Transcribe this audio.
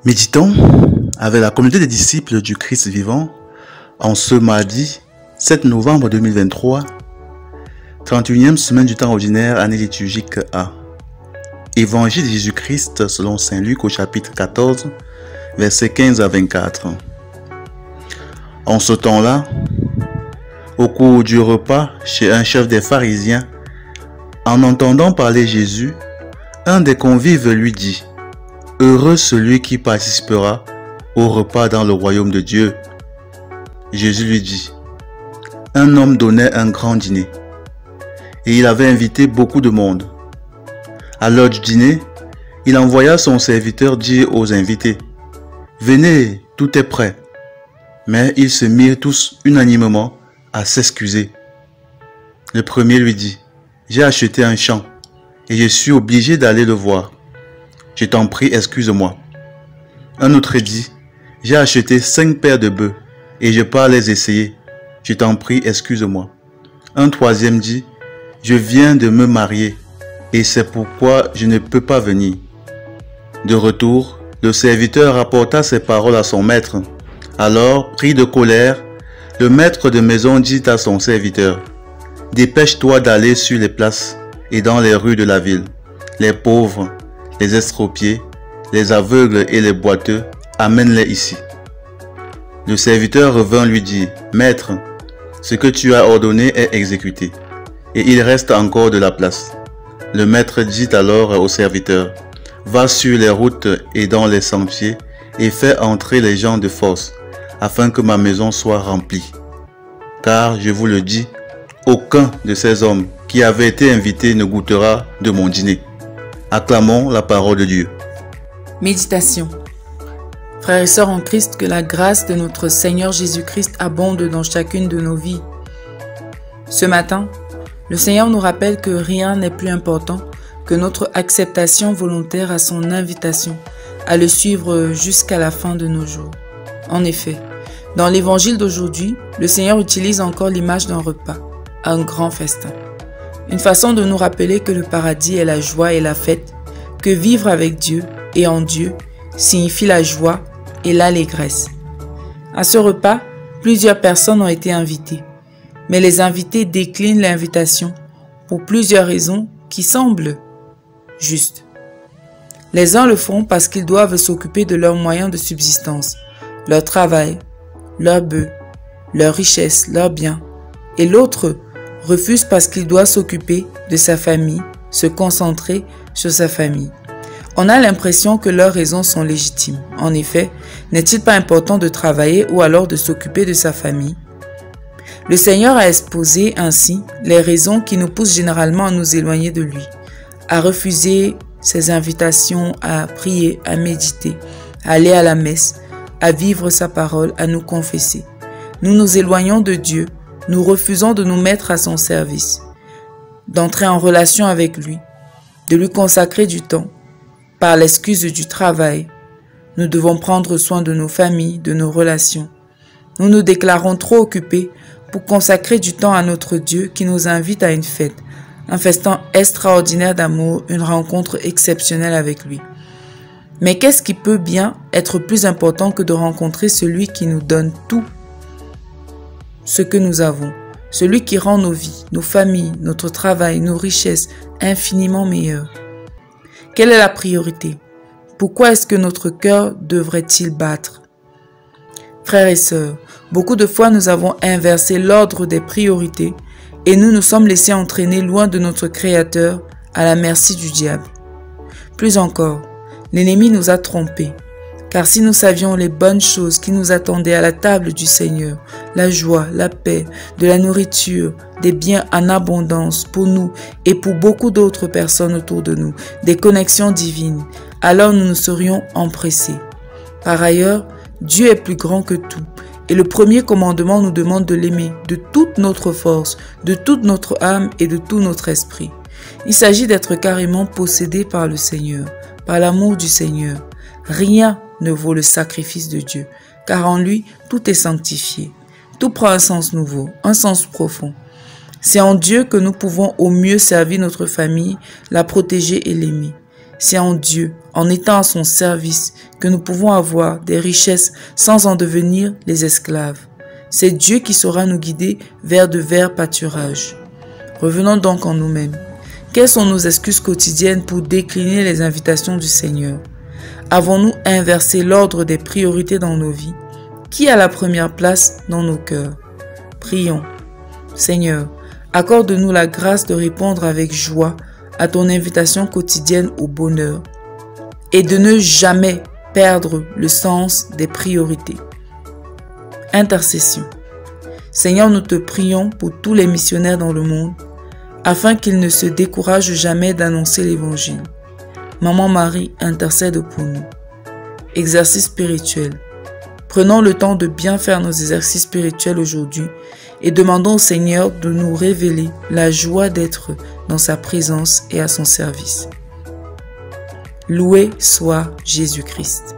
Méditons avec la communauté des disciples du Christ vivant en ce mardi 7 novembre 2023, 31e semaine du temps ordinaire, année liturgique A. Évangile de Jésus-Christ selon Saint Luc au chapitre 14, versets 15 à 24. En ce temps-là, au cours du repas chez un chef des pharisiens, en entendant parler Jésus, un des convives lui dit : « Heureux celui qui participera au repas dans le royaume de Dieu. » Jésus lui dit : « Un homme donnait un grand dîner, et il avait invité beaucoup de monde. À l'heure du dîner, il envoya son serviteur dire aux invités : « Venez, tout est prêt. » Mais ils se mirent tous unanimement à s'excuser. Le premier lui dit : « J'ai acheté un champ, et je suis obligé d'aller le voir. Je t'en prie, excuse-moi. » Un autre dit : « J'ai acheté 5 paires de bœufs, et je pars les essayer. Je t'en prie, excuse-moi. » Un troisième dit : « Je viens de me marier, et c'est pourquoi je ne peux pas venir. » De retour, le serviteur rapporta ces paroles à son maître. Alors, pris de colère, le maître de maison dit à son serviteur : « Dépêche-toi d'aller sur les places et dans les rues de la ville. Les pauvres, les estropiés, les aveugles et les boiteux, amène-les ici. » Le serviteur revint lui dire : « Maître, ce que tu as ordonné est exécuté, et il reste encore de la place. » Le maître dit alors au serviteur : « Va sur les routes et dans les sentiers, et fais entrer les gens de force, afin que ma maison soit remplie. Car, je vous le dis, aucun de ces hommes qui avaient été invités ne goûtera de mon dîner. » Acclamons la parole de Dieu. Méditation. Frères et sœurs en Christ, que la grâce de notre Seigneur Jésus-Christ abonde dans chacune de nos vies. Ce matin, le Seigneur nous rappelle que rien n'est plus important que notre acceptation volontaire à son invitation, à le suivre jusqu'à la fin de nos jours. En effet, dans l'évangile d'aujourd'hui, le Seigneur utilise encore l'image d'un repas, un grand festin. Une façon de nous rappeler que le paradis est la joie et la fête, que vivre avec Dieu et en Dieu signifie la joie et l'allégresse. À ce repas, plusieurs personnes ont été invitées, mais les invités déclinent l'invitation pour plusieurs raisons qui semblent justes. Les uns le font parce qu'ils doivent s'occuper de leurs moyens de subsistance, leur travail, leurs bœufs, leurs richesses, leurs biens, et l'autre refuse parce qu'il doit s'occuper de sa famille, se concentrer sur sa famille. On a l'impression que leurs raisons sont légitimes. En effet, n'est-il pas important de travailler ou alors de s'occuper de sa famille? Le Seigneur a exposé ainsi les raisons qui nous poussent généralement à nous éloigner de lui, à refuser ses invitations à prier, à méditer, à aller à la messe, à vivre sa parole, à nous confesser. Nous nous éloignons de Dieu. Nous refusons de nous mettre à son service, d'entrer en relation avec lui, de lui consacrer du temps. Par l'excuse du travail, nous devons prendre soin de nos familles, de nos relations. Nous nous déclarons trop occupés pour consacrer du temps à notre Dieu qui nous invite à une fête, un festin extraordinaire d'amour, une rencontre exceptionnelle avec lui. Mais qu'est-ce qui peut bien être plus important que de rencontrer celui qui nous donne tout ce que nous avons, celui qui rend nos vies, nos familles, notre travail, nos richesses infiniment meilleures? Quelle est la priorité? Pourquoi est-ce que notre cœur devrait-il battre? Frères et sœurs, beaucoup de fois nous avons inversé l'ordre des priorités et nous nous sommes laissés entraîner loin de notre Créateur à la merci du diable. Plus encore, l'ennemi nous a trompés. Car si nous savions les bonnes choses qui nous attendaient à la table du Seigneur, la joie, la paix, de la nourriture, des biens en abondance pour nous et pour beaucoup d'autres personnes autour de nous, des connexions divines, alors nous nous serions empressés. Par ailleurs, Dieu est plus grand que tout, et le premier commandement nous demande de l'aimer de toute notre force, de toute notre âme et de tout notre esprit. Il s'agit d'être carrément possédé par le Seigneur, par l'amour du Seigneur. Rien ne vaut le sacrifice de Dieu, car en lui, tout est sanctifié. Tout prend un sens nouveau, un sens profond. C'est en Dieu que nous pouvons au mieux servir notre famille, la protéger et l'aimer. C'est en Dieu, en étant à son service, que nous pouvons avoir des richesses sans en devenir les esclaves. C'est Dieu qui saura nous guider vers de verts pâturages. Revenons donc en nous-mêmes. Quelles sont nos excuses quotidiennes pour décliner les invitations du Seigneur? Avons-nous inversé l'ordre des priorités dans nos vies? Qui a la première place dans nos cœurs? Prions. Seigneur, accorde-nous la grâce de répondre avec joie à ton invitation quotidienne au bonheur et de ne jamais perdre le sens des priorités. Intercession. Seigneur, nous te prions pour tous les missionnaires dans le monde afin qu'ils ne se découragent jamais d'annoncer l'Évangile. Maman Marie intercède pour nous. Exercice spirituel. Prenons le temps de bien faire nos exercices spirituels aujourd'hui et demandons au Seigneur de nous révéler la joie d'être dans sa présence et à son service. Loué soit Jésus-Christ.